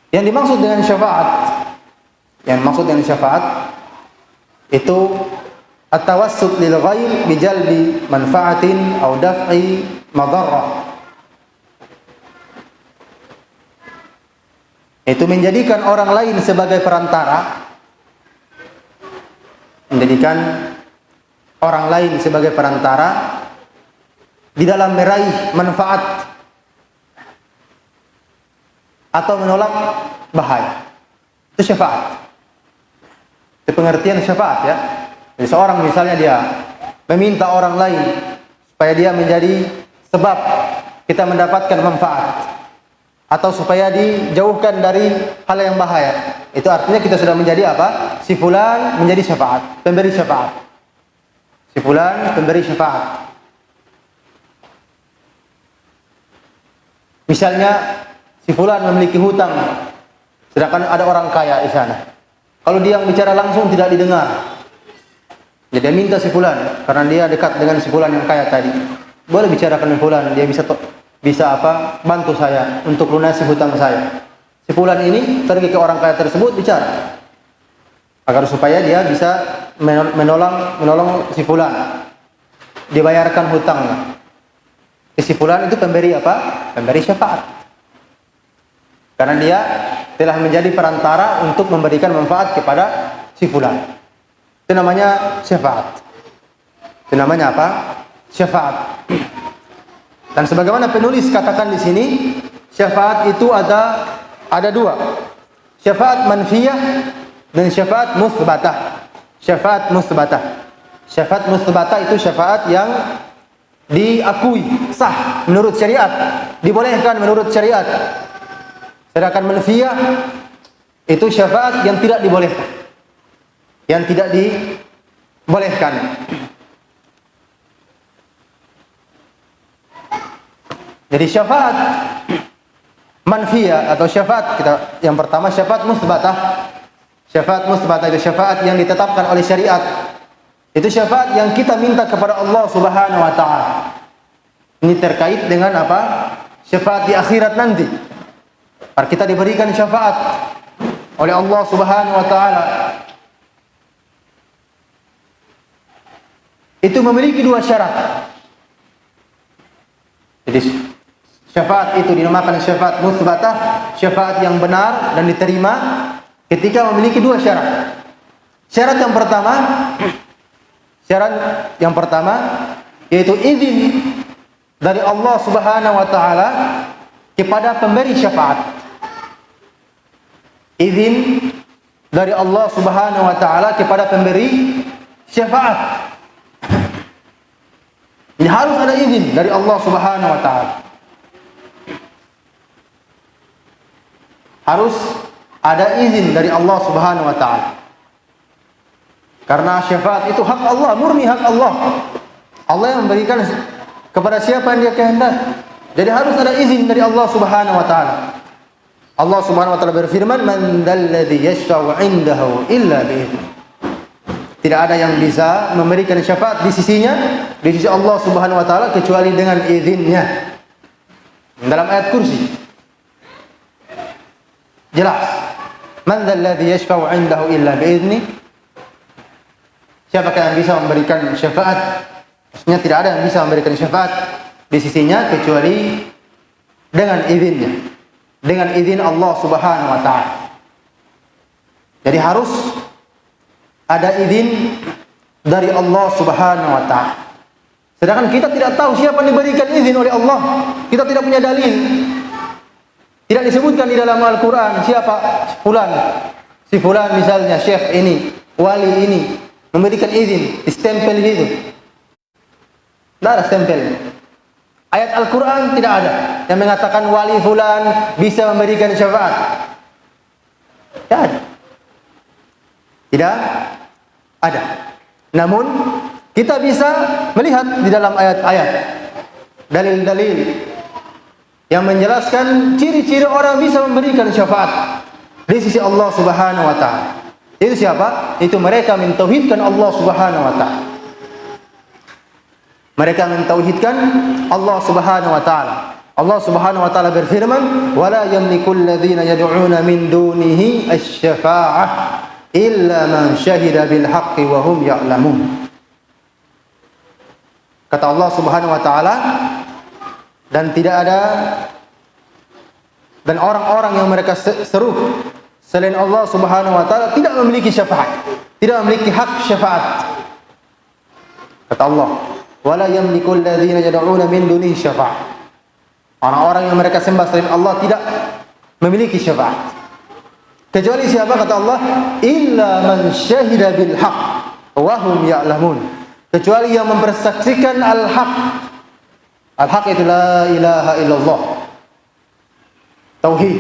Speaker 1: Yang dimaksud dengan syafaat, itu at-tawassut lil ghair bi jalbi manfaatin aw daf'i madarrah. Itu menjadikan orang lain sebagai perantara, menjadikan orang lain sebagai perantara di dalam meraih manfaat atau menolak bahaya. Itu syafaat. Itu pengertian syafaat ya. Jadi seorang misalnya dia meminta orang lain supaya dia menjadi sebab kita mendapatkan manfaat atau supaya dijauhkan dari hal yang bahaya. Itu artinya kita sudah menjadi apa? Si fulan menjadi syafaat, pemberi syafaat. Si fulan pemberi syafaat. Misalnya si fulan memiliki hutang, sedangkan ada orang kaya di sana. Kalau dia bicara langsung tidak didengar. Jadi dia minta si fulan karena dia dekat dengan si fulan yang kaya tadi. Boleh bicarakan dengan fulan, dia bisa bantu saya untuk lunasi hutang saya. Si fulan ini pergi ke orang kaya tersebut bicara agar supaya dia bisa menolong si fulan, dibayarkan hutangnya. Si fulan itu pemberi apa? Pemberi syafaat. Karena dia telah menjadi perantara untuk memberikan manfaat kepada si fulan. Itu namanya syafaat. Itu namanya apa? Syafaat. Dan sebagaimana penulis katakan di sini, syafaat itu ada dua. Syafaat manfiyah dan syafaat musbatah. Syafaat musbatah. Syafaat musbatah itu syafaat yang diakui sah menurut syariat, dibolehkan menurut syariat. Sedangkan manfiyah itu syafaat yang tidak dibolehkan, yang tidak dibolehkan. Jadi syafaat manfiyah atau syafaat yang pertama syafaat musbatah. Syafaat musbatah itu syafaat yang ditetapkan oleh syariat. Itu syafaat yang kita minta kepada Allah Subhanahu wa taala. Ini terkait dengan apa? Syafaat di akhirat nanti. Kita diberikan syafaat oleh Allah Subhanahu wa taala. Itu memiliki dua syarat. Jadi syafaat itu dinamakan syafaat musbatah, syafaat yang benar dan diterima ketika memiliki dua syarat. Syarat yang pertama yaitu izin dari Allah Subhanahu wa taala kepada pemberi syafaat. Izin dari Allah Subhanahu wa taala kepada pemberi syafaat. Ini harus ada izin dari Allah Subhanahu wa taala. Harus ada izin dari Allah Subhanahu wa taala. Karena syafaat itu hak Allah, murni hak Allah. Allah yang memberikan kepada siapa yang Dia kehendaki. Jadi harus ada izin dari Allah Subhanahu wa taala. Allah Subhanahu wa taala berfirman, "Man dzalladzi yashfa'u 'indahu illa bi'idznihi." Tidak ada yang bisa memberikan syafaat di sisinya, di sisi Allah Subhanahu wa taala kecuali dengan izinnya. Dalam ayat kursi jelas, "Man dzalladzi yashfa'u 'indahu illa bi'idznihi." Siapakah yang bisa memberikan syafaat? Maksudnya tidak ada yang bisa memberikan syafaat di sisinya kecuali dengan izinnya, dengan izin Allah Subhanahu wa taala. Jadi harus ada izin dari Allah Subhanahu wa taala. Sedangkan kita tidak tahu siapa yang diberikan izin oleh Allah. Kita tidak punya dalil. Tidak disebutkan di dalam Al-Qur'an siapa fulan. Si fulan misalnya syekh ini, wali ini memberikan izin, stempel gitu. Tidak ada stempel. Ayat Al-Quran tidak ada yang mengatakan wali fulan bisa memberikan syafaat. Tidak ada. Tidak ada. Namun kita bisa melihat di dalam ayat-ayat dalil-dalil yang menjelaskan ciri-ciri orang bisa memberikan syafaat di sisi Allah Subhanahu wa taala. Itu siapa? Itu mereka mentauhidkan Allah Subhanahu wa taala. Mereka mentauhidkan Allah Subhanahu wa taala. Allah Subhanahu wa taala berfirman, "Wa la yamliku alladhina yad'una min dunihi asy-syafa'ah illa man syahida bil haqqi wa hum ya'lamun." Kata Allah Subhanahu wa taala, dan tidak ada dan orang-orang yang mereka seru selain Allah Subhanahu wa taala tidak memiliki syafaat, tidak memiliki hak syafaat. Kata Allah, wa la yamliku alladziina yad'uuna min dunihi syafa'ah. Orang-orang yang mereka sembah selain Allah tidak memiliki syafaat. Kecuali siapa, kata Allah, illa man syahida bil haqq wa hum ya'lamun. Kecuali yang mempersaksikan al-haq. Al-haq itu la ilaha illallah. Tauhid.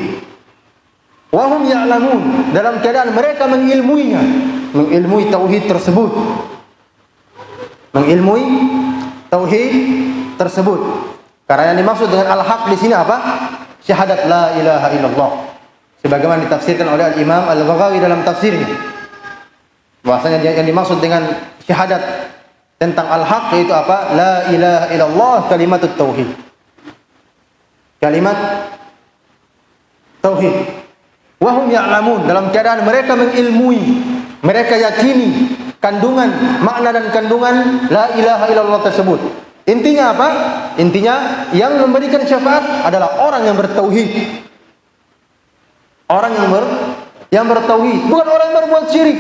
Speaker 1: Wa hum ya'lamun, dalam keadaan mereka mengilmuinya, mengilmui tauhid tersebut. Mengilmui tauhid tersebut. Karena yang dimaksud dengan al-haq di sini apa? Syahadat la ilaha illallah. Sebagaimana ditafsirkan oleh Al-Imam Al-Baghawi dalam tafsirnya. Bahwasanya yang dimaksud dengan syahadat tentang al-haq yaitu apa? La ilaha illallah, kalimatut tauhid. Kalimat tauhid. Wa hum ya'lamun, dalam keadaan mereka mengilmui, mereka yakini kandungan, makna dan kandungan la ilaha illallah tersebut. Intinya apa? Intinya yang memberikan syafaat adalah orang yang bertauhid. Orang yang bertauhid, bukan orang yang berbuat syirik.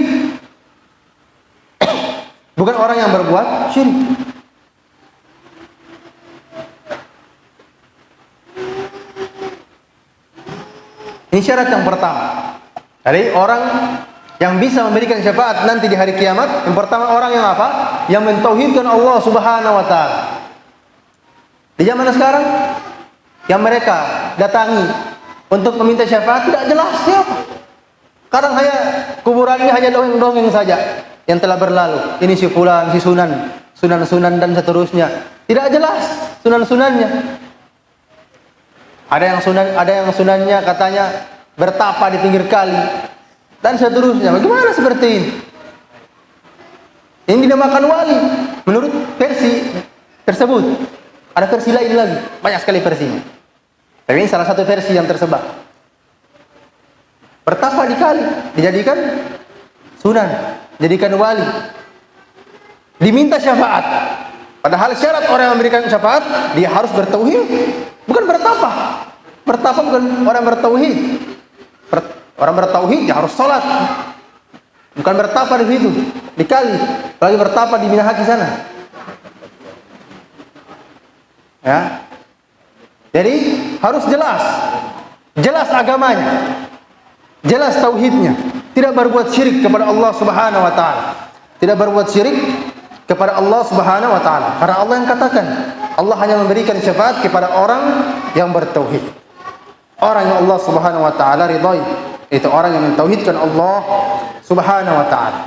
Speaker 1: Bukan orang yang berbuat syirik. Ini syarat yang pertama. Jadi orang yang bisa memberikan syafaat nanti di hari kiamat, yang pertama orang yang apa? Yang mentauhidkan Allah Subhanahu wa taala. Di zaman sekarang yang mereka datangi untuk meminta syafaat tidak jelas siapa. Kadang hanya kuburannya hanya dongeng-dongeng saja yang telah berlalu. Ini si fulan, si sunan, sunan-sunan dan seterusnya. Tidak jelas sunan-sunannya. Ada yang sunannya katanya bertapa di pinggir kali dan seterusnya. Bagaimana seperti ini? Ini dinamakan wali menurut versi tersebut. Ada versi lain lagi, banyak sekali versinya. Tapi ini salah satu versi yang tersebar. Bertapa di kali, dijadikan sunan, dijadikan wali. Diminta syafaat. Padahal syarat orang yang memberikan syafaat, dia harus bertauhid, bukan bertapa. Bertapa bukan orang bertauhid. Orang bertauhid dia harus sholat, bukan bertapa di situ, di kali. Lagi bertapa di Minahaki sana. Ya. Jadi harus jelas agamanya, jelas tauhidnya, tidak berbuat syirik kepada Allah Subhanahu wa taala. Tidak berbuat syirik kepada Allah Subhanahu wa taala. Karena Allah yang katakan, Allah hanya memberikan syafaat kepada orang yang bertauhid. Orang yang Allah Subhanahu wa taala ridhai, itu orang yang mentauhidkan Allah Subhanahu wa taala.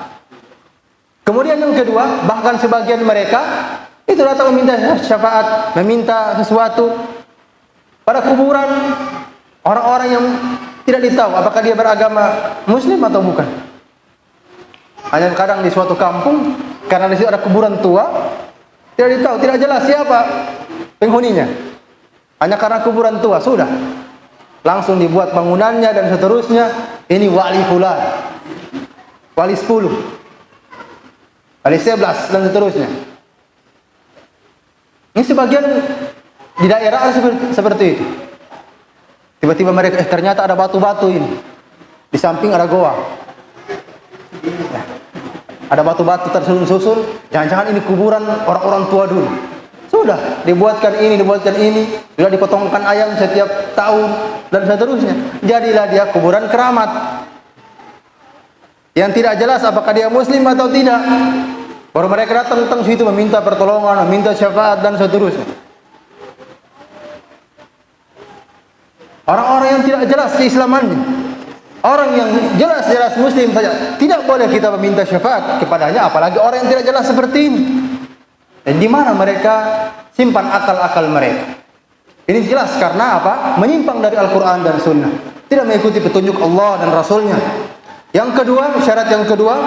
Speaker 1: Kemudian yang kedua, bahkan sebagian mereka itu datang meminta syafaat, meminta sesuatu pada kuburan orang-orang yang tidak ditahu apakah dia beragama Muslim atau bukan. Hanya kadang di suatu kampung, karena di situ ada kuburan tua, tidak ditahu, tidak jelas siapa penghuninya. Hanya karena kuburan tua sudah langsung dibuat bangunannya dan seterusnya. Ini wali fulan, wali 10, wali 11 dan seterusnya. Ini sebagian di daerah seperti itu. Tiba-tiba mereka ternyata ada batu-batu ini. Di samping ada goa. Ya. Ada batu-batu tersusun-susun. Jangan-jangan ini kuburan orang-orang tua dulu. Sudah dibuatkan ini, sudah dipotongkan ayam setiap tahun dan seterusnya. Jadilah dia kuburan keramat. Yang tidak jelas apakah dia Muslim atau tidak. Baru mereka datang situ meminta pertolongan, meminta syafaat dan seterusnya. Orang-orang yang tidak jelas keislamannya, orang yang jelas-jelas Muslim saja, tidak boleh kita meminta syafaat kepadanya, apalagi orang yang tidak jelas seperti ini. Dan di mana mereka simpan akal-akal mereka? Ini jelas karena apa? Menyimpang dari Al-Quran dan Sunnah, tidak mengikuti petunjuk Allah dan Rasulnya. Yang kedua, syarat yang kedua,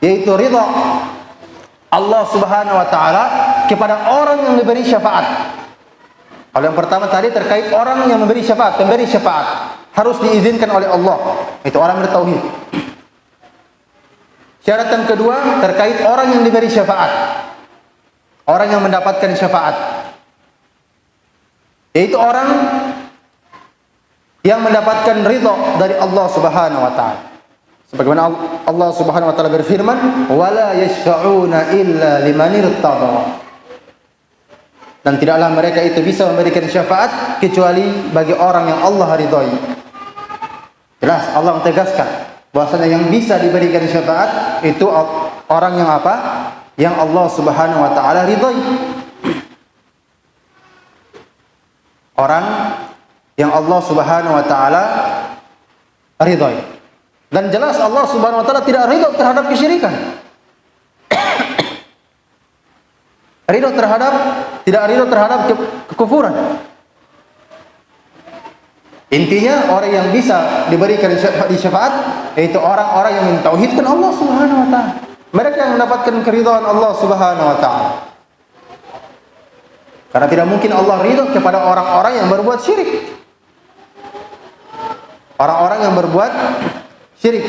Speaker 1: yaitu ridha Allah Subhanahu wa taala kepada orang yang memberi syafaat. Kalau yang pertama tadi terkait orang yang memberi syafaat, pemberi syafaat harus diizinkan oleh Allah. Itu orang bertauhid. Syarat yang kedua terkait orang yang diberi syafaat, orang yang mendapatkan syafaat, yaitu orang yang mendapatkan ridha dari Allah Subhanahu wa taala. Sebagaimana Allah Subhanahu wa taala berfirman, "Wala yashfa'una illa liman irtada." Dan tidaklah mereka itu bisa memberikan syafaat kecuali bagi orang yang Allah ridhai. Jelas Allah mentegaskan bahwasanya yang bisa diberikan syafaat itu orang yang apa? Yang Allah Subhanahu wa taala ridhai. Orang yang Allah Subhanahu wa taala ridhai. Dan jelas Allah Subhanahu wa taala tidak ridha terhadap kesyirikan. Tidak ridha terhadap kekufuran. Intinya orang yang bisa diberikan syafaat yaitu orang-orang yang mentauhidkan Allah Subhanahu wa taala. Mereka yang mendapatkan keridhaan Allah Subhanahu wa taala. Karena tidak mungkin Allah ridha kepada orang-orang yang berbuat syirik. Orang-orang yang berbuat syirik.